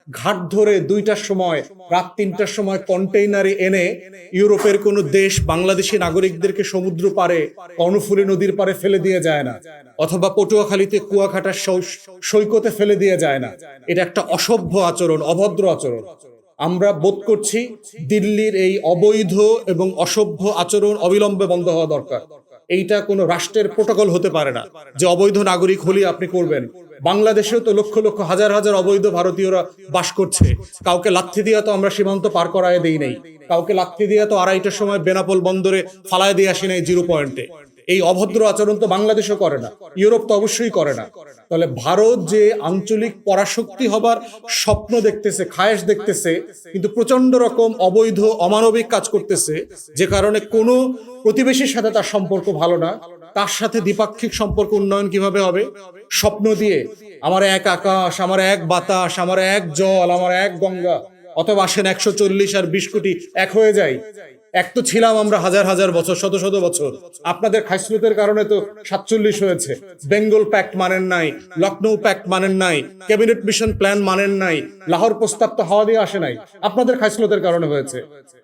ঘাট ধরে 2টার সময়, রাত 3টার সময় কন্টেইনারে এনে ইউরোপের কোনো দেশ বাংলাদেশি নাগরিকদেরকে সমুদ্র পারে, কর্ণফুলী নদীর পারে ফেলে দিয়ে যায় না, অথবা পটুয়াখালীতে কুয়াকাটার সৈকতে ফেলে দিয়ে যায় না। এটা একটা অসভ্য আচরণ, অভদ্র আচরণ। আমরা বোধ করছি দিল্লির এই অবৈধ এবং অসভ্য আচরণ অবিলম্বে বন্ধ হওয়া দরকার। এইটা কোনো রাষ্ট্রের প্রোটোকল হতে পারে না যে অবৈধ নাগরিক হলে আপনি করবেন। বাংলাদেশেও তো লক্ষ লক্ষ হাজার হাজার অবৈধ ভারতীয়রা বাস করছে। কাউকে লাথি দিয়ে তো আমরা সীমান্ত পার করায় দেই নাই, কাউকে লাথি দিয়ে তো 2:30টার সময় বেনাপোল বন্দরে ফালায় দিয়ে আসি নাই 0 পয়েন্টে। এই অভদ্র আচরণ তো বাংলাদেশও করে না, ইউরোপ তো অবশ্যই করে না। তাহলে ভারত যে আঞ্চলিক পরাশক্তি হবার স্বপ্ন দেখতেছে, খায়েশ দেখতেছে, কিন্তু প্রচন্ড রকম অবৈধ অমানবিক কাজ করতেছে, যে কারণে কোনো প্রতিবেশীর সাথে তার সম্পর্ক ভালো না। তার সাথে দ্বিপাক্ষিক সম্পর্ক উন্নয়ন কিভাবে হবে? স্বপ্ন দিয়ে আমার এক আকাশ, আমার এক বাতাস, আমার এক জল, আমার এক গঙ্গা, অথবা আসেন 140 আর 20 কোটি এক হয়ে যায়। এক তো ছিলাম আমরা হাজার হাজার বছর, শত শত বছর। আপনাদের খাইসলতের কারণে তো 47 হয়েছে। বেঙ্গল প্যাক্ট মানেন নাই, লখনৌ প্যাক্ট মানেন নাই, ক্যাবিনেট মিশন প্ল্যান মানেন নাই, লাহোর প্রস্তাব তো হাওয়া দিয়ে আসে নাই, আপনাদের খাইসলতের কারণে হয়েছে।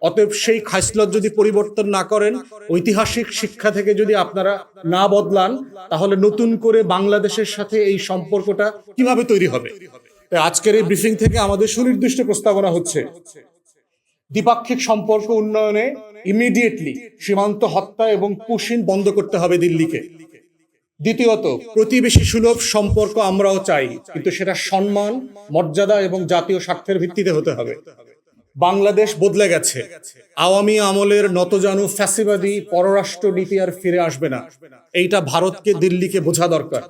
অতএব সেই খাইসলত যদি পরিবর্তন না করেন, ঐতিহাসিক শিক্ষা থেকে যদি আপনারা না বদলান, তাহলে নতুন করে বাংলাদেশের সাথে এই সম্পর্কটা কিভাবে তৈরি হবে? তাই আজকের এই ব্রিফিং থেকে আমাদের সুনির্দিষ্ট প্রস্তাবনা হচ্ছে, দ্বিপাক্ষিক সম্পর্ক উন্নয়নে ইমিডিয়েটলি সীমান্ত হত্যা এবং পুশিন বন্ধ করতে হবে দিল্লিকে। দ্বিতীয়ত, প্রতিবেশী সুলভ সম্পর্ক আমরাও চাই, কিন্তু সেটা সম্মান, মর্যাদা এবং জাতীয় স্বার্থের ভিত্তিতে হতে হবে। বাংলাদেশ বদলে গেছে। আওয়ামী আমলের নতজানু ফ্যাসিবাদী পররাষ্ট্র নীতি আর ফিরে আসবে না। এইটা ভারতকে, দিল্লিকে বোঝা দরকার।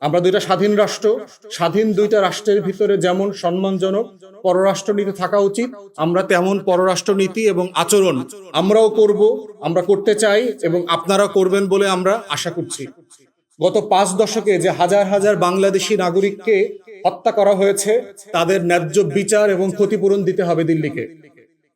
আমরা 2টা স্বাধীন রাষ্ট্র, স্বাধীন 2টা রাষ্ট্রের ভিতরে যেমন সম্মানজনক পররাষ্ট্রনীতি থাকা উচিত, আমরা তেমন পররাষ্ট্রনীতি এবং আচরণ আমরাও করব, আমরা করতে চাই এবং আপনারা করবেন বলে আমরা আশা করছি। গত 5 দশকে যে হাজার হাজার বাংলাদেশি নাগরিককে হত্যা করা হয়েছে, তাদের ন্যায্য বিচার এবং ক্ষতিপূরণ দিতে হবে দিল্লিকে।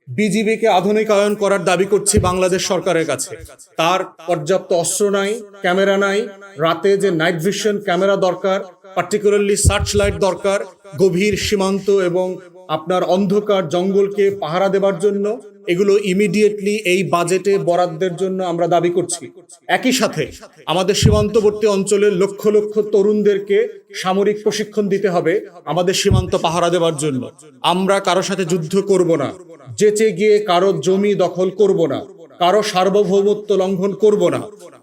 বিজিবিকে আধুনিকায়ন করার দাবি করছি বাংলাদেশ সরকারের কাছে। তার পর্যাপ্ত অস্ত্র নাই, ক্যামেরা নাই, রাতে যে নাইট ভিশন ক্যামেরা দরকার, পার্টিকুলারলি সার্চ লাইট দরকার, গভীর সীমান্ত এবং আপনার অন্ধকার জঙ্গলকে পাহারা দেবার জন্য, এগুলো ইমিডিয়েটলি এই বাজেটে বরাদ্দের জন্য আমরা দাবি করছি। একই সাথে আমাদের সীমান্তবর্তী অঞ্চলের লক্ষ লক্ষ তরুণদেরকে সামরিক প্রশিক্ষণ দিতে হবে আমাদের সীমান্ত পাহারা দেবার জন্য। আমরা কারো সাথে যুদ্ধ করব না, যেচে গিয়ে কারো জমি দখল করব না, কারো সার্বভৌমত্ব লঙ্ঘন করব না।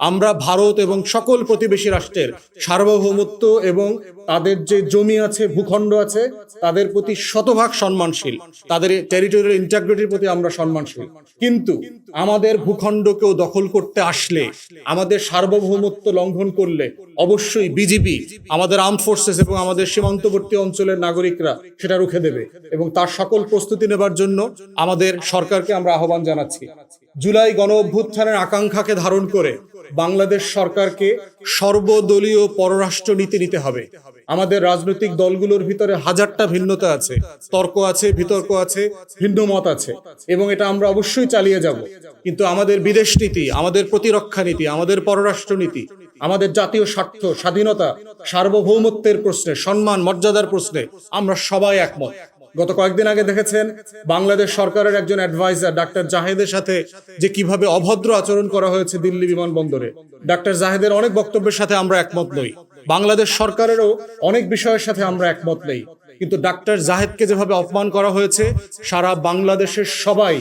আমরা ভারত এবং সকল প্রতিবেশী রাষ্ট্রের সার্বভৌমত্ব এবং তাদের যে জমি আছে, ভূখণ্ড আছে, তাদের প্রতি শতভাগ সম্মানশীল, তাদের টেরিটোরিয়াল ইন্টিগ্রিটির প্রতি আমরা সম্মানশীল। কিন্তু আমাদের ভূখণ্ডকেও দখল করতে আসলে, আমাদের সার্বভৌমত্ব লঙ্ঘন করলে অবশ্যই বিজিবি, আমাদের আর্ম ফোর্সেস এবং আমাদের সীমান্তবর্তী অঞ্চলের নাগরিকরা সেটা রুখে দেবে, এবং তার সকল প্রস্তুতি নেবার জন্য আমাদের সরকারকে আমরা আহ্বান জানাচ্ছি। জুলাই গণ অভ্যুত্থানের আকাঙ্ক্ষাকে ধারণ করে বাংলাদেশ সরকারকে সর্বদলীয় পররাষ্ট্র নীতি নিতে হবে। আমাদের রাজনৈতিক দলগুলোর ভিতরে হাজারটা ভিন্নতা আছে, তর্ক আছে, বিতর্ক আছে, ভিন্ন মত আছে, এবং এটা আমরা অবশ্যই চালিয়ে যাব। কিন্তু আমাদের বিদেশ নীতি, আমাদের প্রতিরক্ষা নীতি, আমাদের পররাষ্ট্র নীতি, আমাদের জাতীয় স্বার্থ, স্বাধীনতা, সার্বভৌমত্বের প্রশ্নে, সম্মান, মর্যাদার প্রশ্নে আমরা সবাই একমত। গত কয়েকদিন আগে দেখেছেন বাংলাদেশ সরকারের একজন অ্যাডভাইজার ডাক্তার জাহেদের সাথে যে কিভাবে অভদ্র আচরণ করা হয়েছে দিল্লি বিমানবন্দরে। ডাক্তার জাহেদের অনেক বক্তব্যের সাথে আমরা একমত নই, বাংলাদেশ সরকারেরও অনেক বিষয়ের সাথে আমরা একমত নেই, কিন্তু ডাক্তার জাহেদকে যেভাবে অপমান করা হয়েছে, সারা বাংলাদেশের সবাই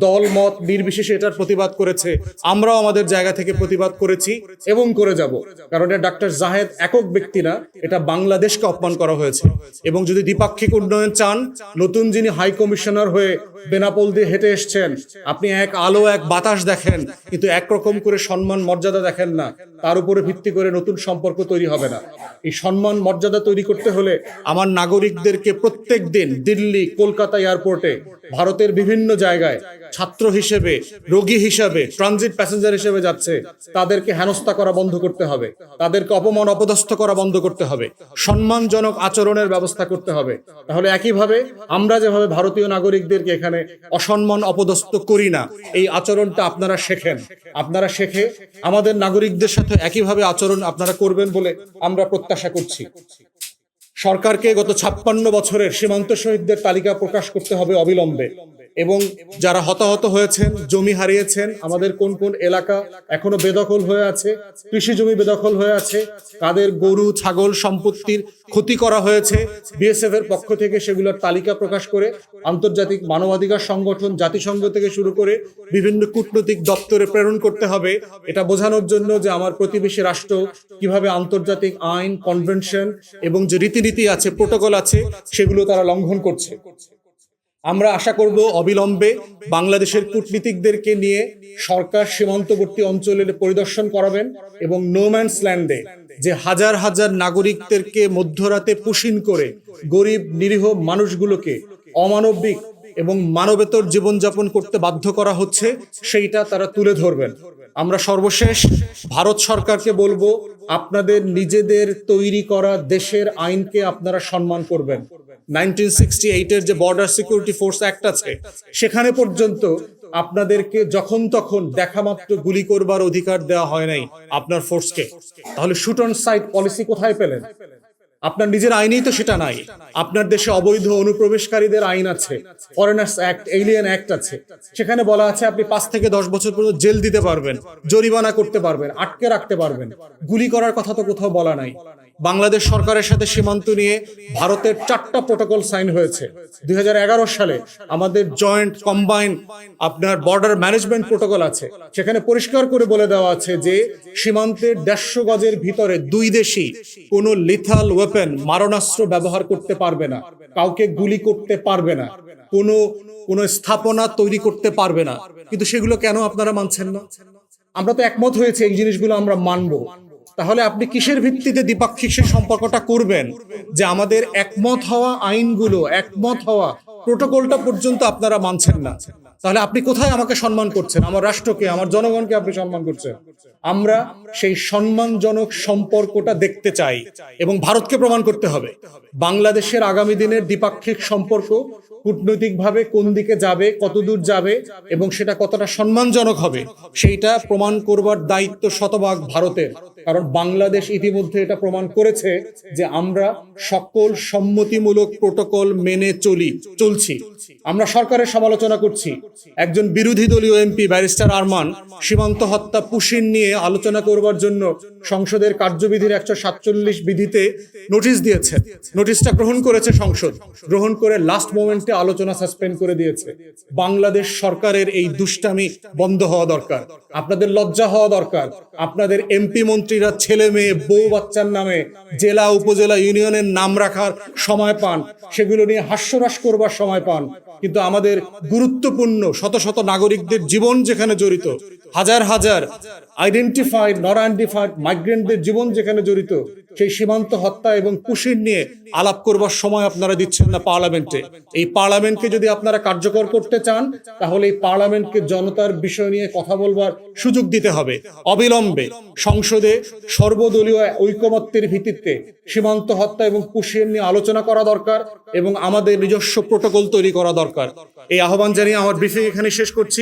দল মত নির্বিশেষে এটার প্রতিবাদ করেছে। আমরাও আমাদের জায়গা থেকে প্রতিবাদ করেছি এবং করে যাব, কারণ এটা ডাক্তার জাহেদ একক ব্যক্তি না, এটা বাংলাদেশকে অপমান করা হয়েছে। এবং যদি দ্বিপাক্ষিক উন্নয়ন চান, নতুন যিনি হাই কমিশনার হয়ে বেনাপোল দিয়ে হেঁটে এসছেন, আপনি এক আলো, এক বাতাস দেখেন, কিন্তু একরকম করে সম্মান মর্যাদা দেখেন না, তার উপরে ভিত্তি করে নতুন সম্পর্ক তৈরি হবে না। এই সম্মান মর্যাদা তৈরি করতে হলে আমার নাগরিকদেরকে প্রত্যেক দিন দিল্লি, কলকাতা এয়ারপোর্টে, ভারতের বিভিন্ন জায়গায় ছাত্র হিসেবে, রোগী হিসেবে, ট্রানজিট প্যাসেঞ্জার হিসেবে যাচ্ছে, তাদেরকে হেনস্থা করা বন্ধ করতে হবে, তাদেরকে অপমান অপদস্থ করা বন্ধ করতে হবে, সম্মানজনক আচরণের ব্যবস্থা করতে হবে। তাহলে একইভাবে আমরা যেভাবে ভারতীয় নাগরিকদেরকে এখানে অসম্মান অপদস্থ করি না, এই আচরণটা আপনারা শেখেন। আপনারা শেখে আমাদের নাগরিকদের সাথে একইভাবে আচরণ আপনারা করবেন বলে আমরা প্রত্যাশা করছি। সরকারকে গত 56 বছরের সীমান্ত শহীদদের তালিকা প্রকাশ করতে হবে অবিলম্বে, এবং যারা হতাহত হয়েছেন, জমি হারিয়েছেন, আমাদের কোন কোন এলাকা এখনো বেদখল হয়ে আছে, কৃষি জমি বেদখল হয়ে আছে, কাদের গরু ছাগল সম্পত্তির ক্ষতি করা হয়েছে, বিএসএফ এর পক্ষ থেকে সেগুলোর তালিকা প্রকাশ করে আন্তর্জাতিক মানবাধিকার সংগঠন, জাতিসংঘ থেকে শুরু করে বিভিন্ন কূটনৈতিক দপ্তরে প্রেরণ করতে হবে, এটা বোঝানোর জন্য যে আমার প্রতিবেশী রাষ্ট্র কিভাবে আন্তর্জাতিক আইন, কনভেনশন এবং যে রীতিনীতি আছে, প্রোটোকল আছে, সেগুলো তারা লঙ্ঘন করছে। আমরা আশা করব অবিলম্বে বাংলাদেশের কূটনীতিকদেরকে নিয়ে সরকার সীমান্তবর্তী অঞ্চলের পরিদর্শন করাবেন এবং নোম্যান্স ল্যান্ডে যে হাজার হাজার নাগরিকদেরকে মধ্যরাতে পুশিন করে গরিব নিরীহ মানুষগুলোকে অমানবিক এবং মানবেতর জীবনযাপন করতে বাধ্য করা হচ্ছে, সেইটা তারা তুলে ধরবেন। আমরা সর্বশেষ ভারত সরকারকে বলবো, আপনাদের নিজেদের তৈরি করা দেশের আইনকে আপনারা সম্মান করবেন। 1968 যে বর্ডার সিকিউরিটি ফোর্স অ্যাক্ট আছে, সেখানে পর্যন্ত আপনাদেরকে যখন তখন দেখা মাত্র গুলি করবার অধিকার দেওয়া হয় নাই আপনার ফোর্সকে। তাহলে শুট অন সাইট পলিসি কোথায় পেলেন? আপনার নিজের আইনেই তো সেটা নাই। আপনার দেশে অবৈধ অনুপ্রবেশকারীদের আইন আছে, ফরেনার্স অ্যাক্ট, এলিয়েন অ্যাক্ট আছে, সেখানে বলা আছে আপনি 5 থেকে 10 বছর পর্যন্ত জেল দিতে পারবেন, জরিমানা করতে পারবেন, আটকে রাখতে পারবেন। গুলি করার কথা তো কোথাও বলা নাই। বাংলাদেশ সরকারের সাথে সীমান্ত নিয়ে ভারতের 4টা প্রোটোকল সাইন হয়েছে। 2011 সালে আমাদের জয়েন্ট কম্বাইন্ড আপনার বর্ডার ম্যানেজমেন্ট প্রোটোকল আছে, সেখানে পরিষ্কার করে বলে দেওয়া আছে যে সীমান্তের 150 গজের ভিতরে দুই দেশই কোনো লিথাল ওয়েপন, মারণাস্ত্র ব্যবহার করতে পারবে না, কাউকে গুলি করতে পারবে না, কোনো স্থাপনা তৈরি করতে পারবে না। কিন্তু সেগুলো কেন আপনারা মানছেন না? আমরা তো একমত হয়েছে এই জিনিসগুলো আমরা মানবো। তাহলে আপনি কিসের ভিত্তিতে দ্বিপাক্ষিক সম্পর্কটা করবেন যে আমাদের একমত হওয়া আইনগুলো, একমত হওয়া প্রোটোকলটা পর্যন্ত আপনারা মানছেন না? তাহলে আপনি কোথায় আমাকে সম্মান করছেন? আমার রাষ্ট্রকে, আমার জনগণকে আপনি সম্মান করছেন। আমরা সেই সম্মানজনক সম্পর্কটা দেখতে চাই এবং ভারতকে প্রমাণ করতে হবে বাংলাদেশের আগামী দিনের দ্বিপাক্ষিক সম্পর্ক কূটনৈতিকভাবে কোন দিকে যাবে, কতদূর যাবে এবং সেটা কতটা সম্মানজনক হবে, সেইটা প্রমাণ করবার দায়িত্ব শতভাগ ভারতের। কারণ বাংলাদেশ ইতিমধ্যে এটা প্রমাণ করেছে যে আমরা সকল সম্মতিমূলক প্রোটোকল মেনে চলছি। আমরা সরকারের সমালোচনা করছি। একজন বিরোধী দলীয় এমপি ব্যারিস্টার আরমান সীমান্ত হত্যা পুশিন নিয়ে আলোচনা করবার জন্য সংসদের কার্যবিধির 147 বিধিতে নোটিশ দিয়েছে। নোটিশটা গ্রহণ করেছে সংসদ, গ্রহণ করে লাস্ট মোমেন্টে আলোচনা সাসপেন্ড করে দিয়েছে। বাংলাদেশ সরকারের এই দুষ্টামি বন্ধ হওয়া দরকার। আপনাদের লজ্জা হওয়া দরকার। আপনাদের এমপি মন্ত্রীরা ছেলে মেয়ে বউ বাচ্চার নামে জেলা উপজেলা ইউনিয়নের নাম রাখার সময় পান, সেগুলো নিয়ে হাস্যরস করবার সময় পান, কিন্তু আমাদের গুরুত্বপূর্ণ শত শত নাগরিকদের জীবন যেখানে জড়িত, হাজার হাজার আইডেন্টিফাইড নন আইডেন্টিফাইড মাইগ্রেন্টদের জীবন যেখানে জড়িত, সেই সীমান্ত হত্যা এবং পুশিন নিয়ে আলাপ করবার সময় আপনারা দিচ্ছেন না পার্লামেন্টে। এই পার্লামেন্টকে যদি আপনারা কার্যকর করতে চান, তাহলে এই পার্লামেন্টকে জনতার বিষয় নিয়ে কথা বলবার সুযোগ দিতে হবে। অবিলম্বে সংসদে সর্বদলীয় ঐকমত্যের ভিত্তিতে সীমান্ত হত্যা এবং পুশিন নিয়ে আলোচনা করা দরকার এবং আমাদের নিজস্ব প্রোটোকল তৈরি করা দরকার। এই আহ্বান জানিয়ে আমার ব্রিফিং এখানে শেষ করছি।